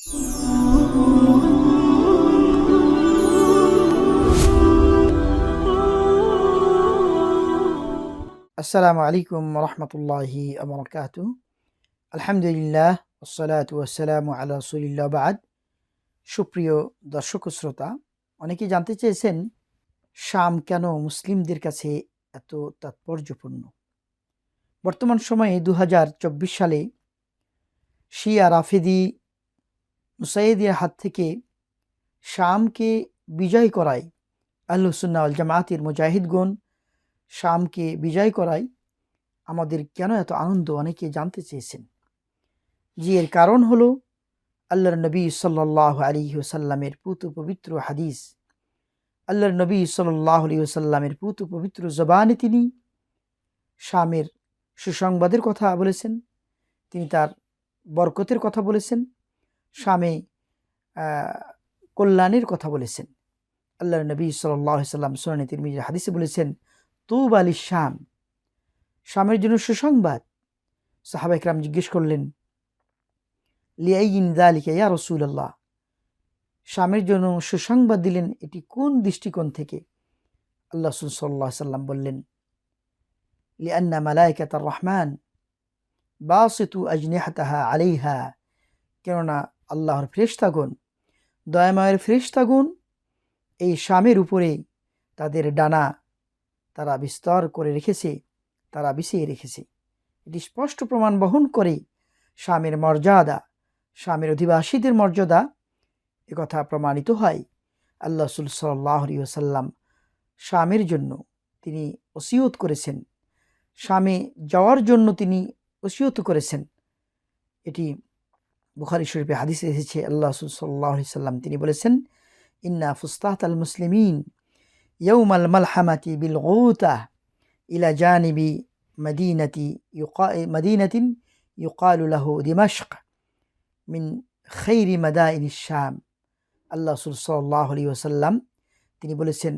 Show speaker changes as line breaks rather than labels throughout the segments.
আসসালামু আলাইকুম রহমতুল্লাহি আবরাকাতু। আলহামদুলিল্লাহ ওয়াসসালাতু ওয়াসসালামু আলা রাসূলিল্লাহ বাদ। সুপ্রিয় দর্শক ও শ্রোতা, অনেকেই জানতে চেয়েছেন শাম কেন মুসলিমদের কাছে এত তাৎপর্যপূর্ণ। বর্তমান সময়ে 2024 সালে শিয়া রাফিদি মুসাইয়িদের হাত থেকে শামকে বিজয় করায়, আহলুস সুন্নাহ ওয়াল জামায়াতের মুজাহিদগণ শামকে বিজয় করায় আমাদের কেন এত আনন্দ, অনেকে জানতে চেয়েছেন। জি, এর কারণ হলো আল্লাহর নবী সাল্লাল্লাহু আলাইহি ওয়াসাল্লামের পুত পবিত্র হাদিস। আল্লাহর নবী সাল্লাল্লাহু আলাইহি ওয়াসাল্লামের পুত পবিত্র জবানে তিনি শামের সুসংবাদের কথা বলেছেন, তিনি তার বরকতের কথা বলেছেন, শামে কল্যাণের কথা বলেছেন। আল্লাহর নবী সাল্লাল্লাহু আলাইহি ওয়াসাল্লাম সুনানে তিরমিজির হাদিসে বলেছেন, তুবা লিশ-শাম, শামের জন্য সুসংবাদ। সাহাবায়ে কেরাম জিজ্ঞেস করলেন, লিআইয়িন যালিকা ইয়া রাসূলুল্লাহ, শামের জন্য সুসংবাদ দিলেন এটি কোন দৃষ্টিকোণ থেকে? আল্লাহ রাসূল সাল্লাল্লাহু আলাইহি ওয়াসাল্লাম বললেন, লিআন্না মালায়েকাতার রহমান বাসিতু আজনিহাতাহা আলাইহা, কেননা আল্লাহর ফেরেশতাগণ, দয়াময়ের ফেরেশতাগণ এই শামের উপরে তাদের ডানা তারা বিস্তার করে রেখেছে, তারা বিছিয়ে রেখেছে। এটি স্পষ্ট প্রমাণ বহন করে শামের মর্যাদা, শামের অধিবাসীদের মর্যাদা, একথা প্রমাণিত হয়। আল্লাহ রাসূল সাল্লাল্লাহু আলাইহি ওয়াসাল্লাম শামের জন্য তিনি ওসিয়ত করেছেন, শামে যাওয়ার জন্য তিনি ওসিয়ত করেছেন। এটি বুখারী শরীফে হাদিসে এসেছে। আল্লাহ রাসূল সাল্লাল্লাহু আলাইহি ওয়াসাল্লাম তিনি বলেছেন, ইন্না ফুস্তাতাল মুসলিমিন ইয়াউমাল মালহামাতি বিল গুতা ইলা জানিবি মাদিনাতিন ইউকালু লাহু দিমাশক মিন খাইরি মাদাইনিশ শাম। আল্লাহ রাসূল সাল্লাল্লাহু আলাইহি ওয়াসাল্লাম তিনি বলেছেন,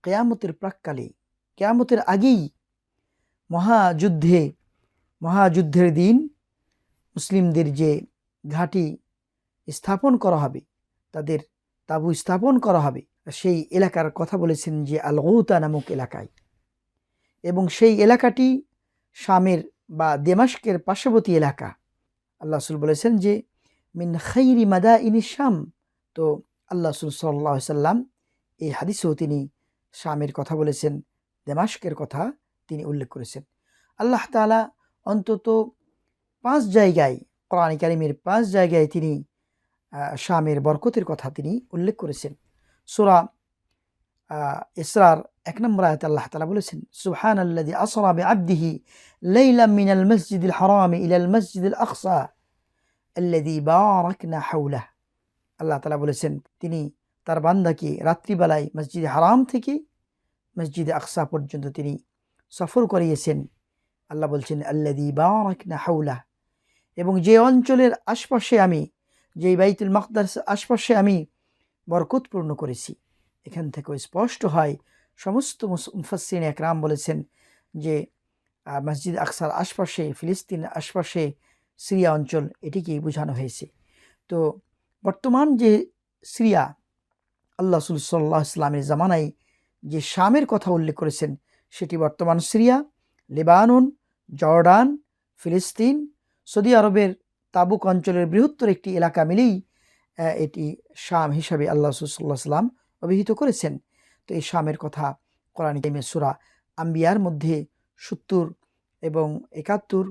কিয়ামতের প্রাক্কালে, কিয়ামতের আগেই মহাযুদ্ধের দিন মুসলিমদের যে ঘাঁটি স্থাপন করা হবে, তাদের তাঁবু স্থাপন করা হবে, সেই এলাকার কথা বলেছেন যে আল গৌতা নামক এলাকায়, এবং সেই এলাকাটি শামের বা দেমাশকের পার্শ্ববর্তী এলাকা। আল্লাহ রাসূল বলেছেন যে মিন খাইরি মাদাইনিশ শাম। তো আল্লাহ রাসূল সাল্লাল্লাহু আলাইহি ওয়াসাল্লাম এই হাদিসেও তিনি শামের কথা বলেছেন, দেমাশকের কথা তিনি উল্লেখ করেছেন। আল্লাহ তাআলা অন্তত 5 জায়গায়, কোরআন কারীমের 5 জায়গায় তিনি শামের বরকতের কথা তিনি উল্লেখ করেছেন। সূরা ইসরার 1 নম্বর আয়াতে আল্লাহ তাআলা বলেছেন, সুবহানাল্লাযী আসরা বিআবদিহি লাইলাম মিনাল মাসজিদিল হারামি ইলাল মাসজিদিল আকসা আল্লাযী বারাকনা হাওলাহু। আল্লাহ তাআলা বলেছেন তিনি তার বান্দাকে রাত্রিবেলায় মসজিদে হারাম থেকে মসজিদে আকসা পর্যন্ত তিনি সফর করিয়েছেন। আল্লাহ বলছেন আল্লাযী বারাকনা হাওলাহু, এবং যে অঞ্চলের আশপাশে আমি, যে বাইতুল মাকদাস আশপাশে আমি বরকতপূর্ণ করেছি। এখান থেকে স্পষ্ট হয়, সমস্ত মুফাসসিরিন একরাম বলেছেন যে মসজিদ আকসার আশপাশে, ফিলিস্তিনের আশপাশে সিরিয়া অঞ্চল, এটিকেই বোঝানো হয়েছে। তো বর্তমান যে সিরিয়া, আল্লাহ রাসূল সাল্লাল্লাহু আলাইহি ওয়াসাল্লামের জামানায় যে শামের কথা উল্লেখ করেছেন, সেটি বর্তমান সিরিয়া, লেবানন, জর্ডান, ফিলিস্তিন, সৌদি আরবের তাবুক অঞ্চলের বৃহত্তর একটি এলাকা মিলেই এটি শাম হিসাবে আল্লাহ রাসূল সাল্লাল্লাহু আলাইহি ওয়াসাল্লাম অভিহিত করেছেন। তো এই শামের কথা কোরআন কারীমের সূরা আম্বিয়ার মধ্যে 70 এবং 71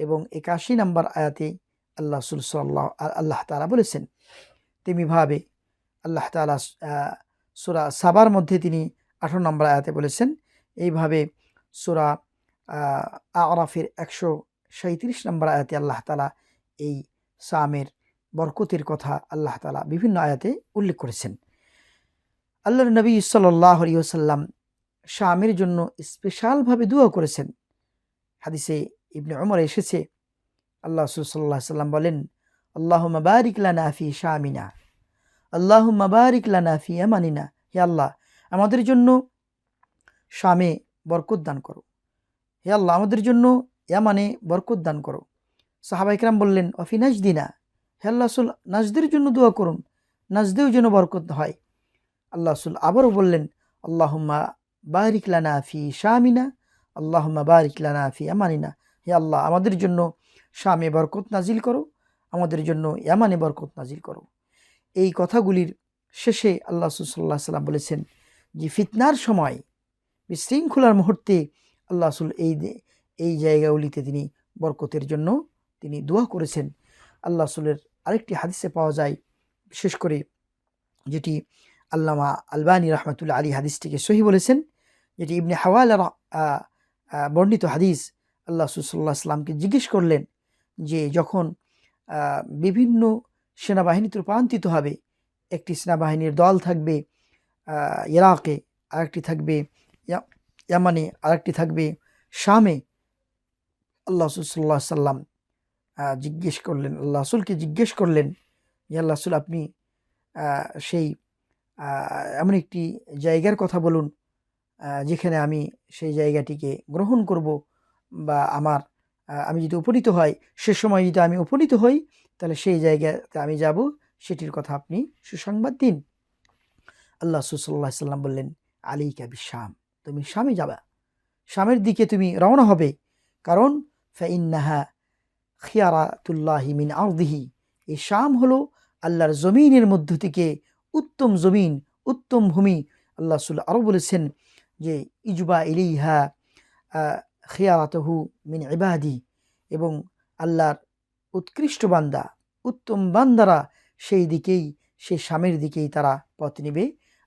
এবং 81 নম্বর আয়াতে আল্লাহ তাআলা বলেছেন। তেমনিভাবে আল্লাহ তাআলা সূরা সাবার মধ্যে তিনি 18 নম্বর আয়াতে বলেছেন। এইভাবে সূরা আরাফের 137 নম্বর আয়াতে আল্লাহ তাআলা এই শামের বরকতের কথা আল্লাহ তাআলা বিভিন্ন আয়াতে উল্লেখ করেছেন। আল্লাহর নবী সাল্লাল্লাহু আলাইহি ওয়াসাল্লাম শামের জন্য স্পেশালভাবে দোয়া করেছেন। হাদিসে ইবনে উমর এসেছে, আল্লাহ রাসূল সাল্লাল্লাহু আলাইহি ওয়াসাল্লাম বলেন, আল্লাহুম্মা বারিক লানা ফি শামিনা, আল্লাহুম্মা বারিক লানা ফি ইয়ামানিনা। হে আল্লাহ, আমাদের জন্য শামে বরকত দান করো। হে আল্লাহ, আমাদের জন্য ইয়ামানে বরকত দান করো। সাহাবায়ে কেরাম বললেন, ওয়া ফি নাজদিনা, হে আল্লাহ রাসূল নাজদের জন্য দোয়া করুন, নাজদেও যেন বরকত হয়। আল্লাহ রাসূল আবারও বললেন, আল্লাহুম্মা বারিক লানা ফি শামিনা, আল্লাহুম্মা বারিক লানা ফি ইয়ামানিনা। হে আল্লাহ, আমাদের জন্য শামে বরকত নাজিল করো, আমাদের জন্য ইয়ামানে বরকত নাজিল করো। এই কথাগুলির শেষে আল্লাহ রাসূল সাল্লাল্লাহু আলাইহি ওয়াসাল্লাম বলেছেন যে ফিতনার সময়, বিশৃঙ্খলার মুহূর্তে আল্লাহ রাসূল এই জায়গাগুলিতে তিনি বরকতের জন্য তিনি দোয়া করেছেন। আল্লাহ রাসূলের আরেকটি হাদিসে পাওয়া যায়, বিশেষ করে যেটি আল্লামা আলবানী রহমাতুল্লাহ আলী হাদিসটিকে সহি বলেছেন, যেটি ইবনে হাওয়ালা বর্ণিত হাদিস। আল্লাহ রাসূল সাল্লাল্লাহু আলাইহি ওয়াসাল্লামকে জিজ্ঞেস করলেন যে যখন বিভিন্ন সেনাবাহিনীতে রূপান্তরিত হবে, একটি সেনাবাহিনীর দল থাকবে ইরাকে, আরেকটি থাকবে ইয়ামানে, আরেকটি থাকবে শামে, আল্লাহ রাসূল সাল্লাল্লাহু আলাইহি ওয়াসাল্লাম আল্লাহ রাসূলকে জিজ্ঞেস করলেন যে আল্লাহ রাসূল, আপনি সেই এমন একটি জায়গার কথা বলুন যেখানে আমি সেই জায়গাটিকে গ্রহণ করব, বা আমি যদি উপনীত হই, সে সময় যদি আমি উপনীত হই, তাহলে সেই জায়গাতে আমি যাব, সেটির কথা আপনি সুসংবাদ দিন। আল্লাহ রাসূল সাল্লাল্লাহু আলাইহি ওয়াসাল্লাম বললেন, আলাইকা বিশ-শাম, তুমি শামে যাবা, শামের দিকে তুমি রওনা হবে। কারণ ফাইন্নাহা খিয়ারাতুল্লাহি মিন আরদিহি, এই শাম হলো আল্লাহর জমিনের মধ্য থেকে উত্তম জমিন, উত্তম ভূমি। আল্লাহ রাসূল আরও বলেছেন যে ইজবা ইলাইহা খিয়ারাতুহু মিন ইবাদি, এবং আল্লাহর উৎকৃষ্ট বান্দা, উত্তম বান্দারা সেই শামের দিকেই তারা পথ নেবে।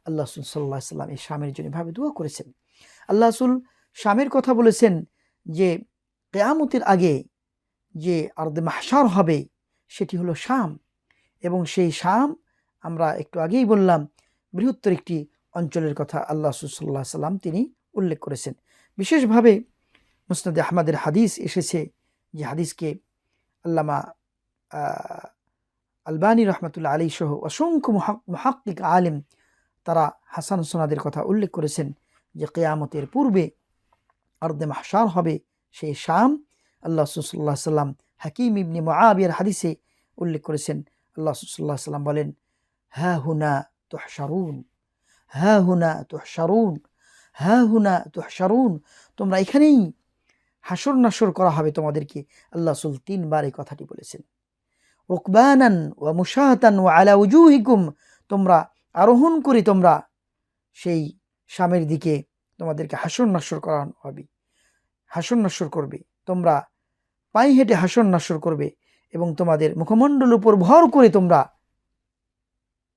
আল্লাহ রাসূল সাল্লাল্লাহু আলাইহি ওয়াসাল্লাম এই শামের জন্য ভাবে দোয়া করেছেন। আল্লাহ রাসূল শামের কথা বলেছেন যে কিয়ামতের আগে যে আরদে মাহশার হবে, সেটি হলো শাম, এবং সেই শাম আমরা একটু আগেই বললাম বৃহত্তর একটি অঞ্চলের কথা আল্লাহ রাসূল সাল্লাল্লাহু আলাইহি ওয়াসাল্লাম তিনি উল্লেখ করেছেন। বিশেষভাবে মুসনাদে আহমদের হাদিস এসেছে, যে হাদিসকে আল্লামা আলবানী রহমাতুল্লাহ আলাইহি সহ অসংখ্য মুহাক্কিক আলেম তারা হাসান সোনাদের কথা উল্লেখ করেছেন যে কিয়ামতের পূর্বে আরদে মাহশার হবে সেই শাম। আল্লাহ রাসূল সাল্লাল্লাহু আলাইহি ওয়াসাল্লাম হাকিম ইবনে মুআবিয়ার হাদিসে উল্লেখ করেছেন, আল্লাহ রাসূল সাল্লাল্লাহু আলাইহি ওয়াসাল্লাম বলেন, হা হুনা তুহশারুন, হা হুনা তুহশারুন, হা হুনা তুহশারুন, তোমরা এখানেই হাসর নাসর করা হবে তোমাদেরকে। আল্লাহ রাসূল 3 বার এই কথাটি বলেছেন। রুকবানান ওয়া মুশাতান ওয়া আলা উজুহিকুম, তোমরা আরোহণ করে তোমরা সেই শামের দিকে তোমাদেরকে হাসর নাসর করা হবে, হাসর নাসর করবে, তোমরা পায়ে হেঁটে হাসর নাসর করবে, এবং তোমাদের মুখমণ্ডল উপর ভর করে তোমরা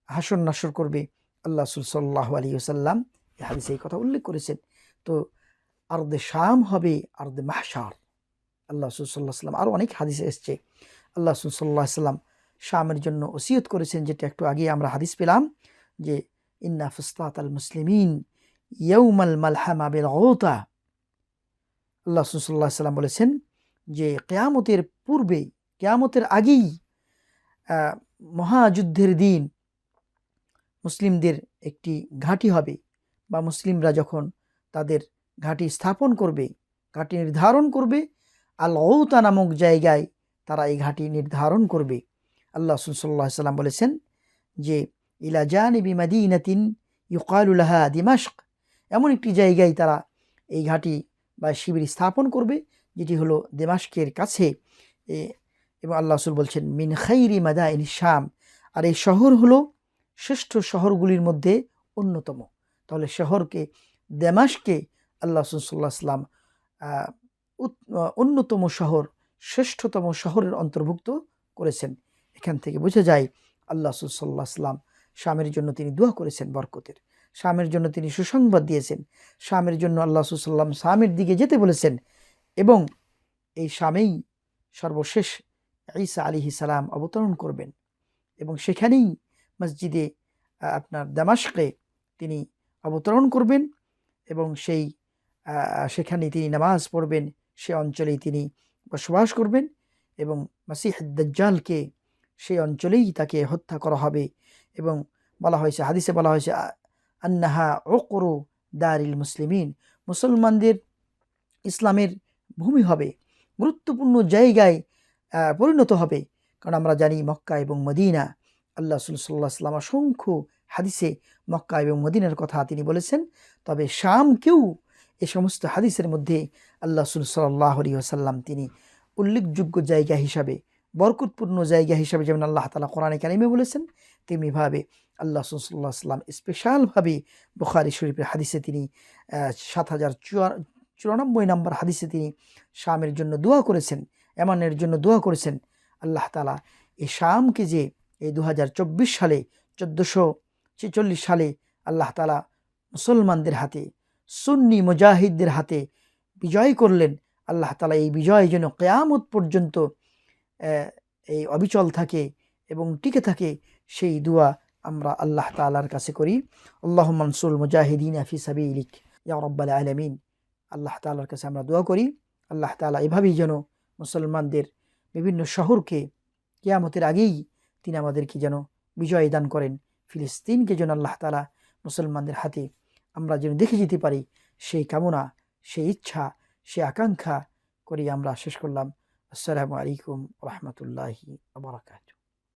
হাসর নাসর করবে। আল্লাহ রাসূল সাল্লাল্লাহু আলাইহি ওয়াসাল্লাম এই হাদিসে এই কথা উল্লেখ করেছেন। তো আরদে শাম হবে আরদে মাহশার। আল্লাহ রাসূল সাল্লাল্লাহু আলাইহি ওয়াসাল্লাম আরও অনেক হাদিসে এসছে, আল্লাহ রাসূল সাল্লাল্লাহু আলাইহি ওয়াসাল্লাম শামের জন্য ওসিয়ত করেছেন, যেটা একটু আগে আমরা হাদিস পেলাম, যে ইন্না ফুসতাতাল মুসলিমিন ইয়াউমাল মালহামা বিল গৌতা। আল্লাহ রাসূল সাল্লাল্লাহু আলাইহি ওয়াসাল্লাম বলেছেন যে কিয়ামতের পূর্বে, কিয়ামতের আগেই মহাযুদ্ধের দিন মুসলিমদের একটি ঘাঁটি হবে, বা মুসলিমরা যখন তাদের ঘাঁটি স্থাপন করবে, ঘাঁটি নির্ধারণ করবে, আল গৌতা নামক জায়গায় তারা এই ঘাঁটি নির্ধারণ করবে। আল্লাহ রাসূল সাল্লাল্লাহু আলাইহি ওয়াসাল্লাম বলেছেন যে ইলা জানিবি মাদিনাতিন ইউকালু লাহা দিমাশক, এমন একটি জায়গায় তারা এই ঘাঁটি বা শিবির স্থাপন করবে, যেটি হলো দিমাশকের কাছে। এবং আল্লাহ রাসূল বলছেন মিন খাইরি মাদাইনিশ শাম, আর এই শহর হলো শ্রেষ্ঠ শহরগুলির মধ্যে অন্যতম। তাহলে শহরকে, দামেস্ককে আল্লাহ রাসূল সাল্লাল্লাহু আলাইহি ওয়াসাল্লাম অন্যতম শহর, শ্রেষ্ঠতম শহরের অন্তর্ভুক্ত করেছেন। এখান থেকে বোঝা যায় আল্লাহ রাসূল সাল্লাল্লাহু আলাইহি ওয়াসাল্লাম শামের জন্য তিনি দোয়া করেছেন বরকতের, শামের জন্য তিনি সুসংবাদ দিয়েছেন, শামের জন্য আল্লাহ রাসূল সাল্লাল্লাহু আলাইহি ওয়াসাল্লাম শামের দিকে যেতে বলেছেন, এবং এই শামেই সর্বশেষ ঈসা আলাইহিস সালাম অবতরণ করবেন, এবং সেখানেই মসজিদে আপনার দামেস্কে তিনি অবতরণ করবেন, এবং সেখানেই তিনি নামাজ পড়বেন, সে অঞ্চলেই তিনি বসবাস করবেন, এবং মাসিহ দাজ্জালকে সেই অঞ্চলেই তাকে হত্যা করা হবে। এবং বলা হয়েছে, হাদিসে বলা হয়েছে আন্নাহা উকরু দারিল মুসলিমিন, মুসলমানদের ইসলামের ভূমি হবে, গুরুত্বপূর্ণ জায়গায় পরিণত হবে। কারণ আমরা জানি মক্কা এবং মদিনা, আল্লাহ রাসূল সাল্লাল্লাহু আলাইহি ওয়াসাল্লাম অসংখ্য হাদিসে মক্কা এবং মদিনার কথা তিনি বলেছেন। তবে শামকেও এই সমস্ত হাদিসের মধ্যে আল্লাহ রাসূল সাল্লাল্লাহু আলাইহি ওয়াসাল্লাম তিনি উল্লেখযোগ্য জায়গা হিসাবে, বরকতপূর্ণ জায়গা হিসাবে যেমন আল্লাহ তাআলা কোরআনে কারিমে বলেছেন, তেমনিভাবে আল্লাহ রাসূল সাল্লাল্লাহু আলাইহি ওয়াসাল্লাম স্পেশালভাবে বুখারী শরীফের হাদিসে তিনি ৭,০৯৪ নম্বর হাদিসে তিনি শামের জন্য দোয়া করেছেন, ইয়ামানের জন্য দোয়া করেছেন। আল্লাহ তাআলা এই শামকে যে এই 2024 সালে 1446 সালে আল্লাহ তাআলা মুসলমানদের হাতে, সুন্নি মুজাহিদদের হাতে বিজয় করলেন, আল্লাহ তাআলা এই বিজয় যেন কিয়ামত পর্যন্ত এই অবিচল থাকে এবং টিকে থাকে, সেই দোয়া আমরা আল্লাহ তাআলার কাছে করি। আল্লাহুম্মা আনসুরুল মুজাহিদিনা ফি সাবিলিক ইয়া রাব্বাল আলামিন। আল্লাহ তাআলার কাছে আমরা দোয়া করি, আল্লাহ তাআলা এভাবেই যেন মুসলমানদের বিভিন্ন শহরকে কিয়ামতের আগেই তিনি আমাদেরকে যেন বিজয় দান করেন। ফিলিস্তিনকে যেন আল্লাহ তাআলা মুসলমানদের হাতে আমরা যেন দেখে যেতে পারি, সেই কামনা, সেই ইচ্ছা, সেই আকাঙ্ক্ষা করি আমরা শেষ করলাম। আসসালামু আলাইকুম ওয়া রাহমাতুল্লাহি ওয়া বারাকাতুহু।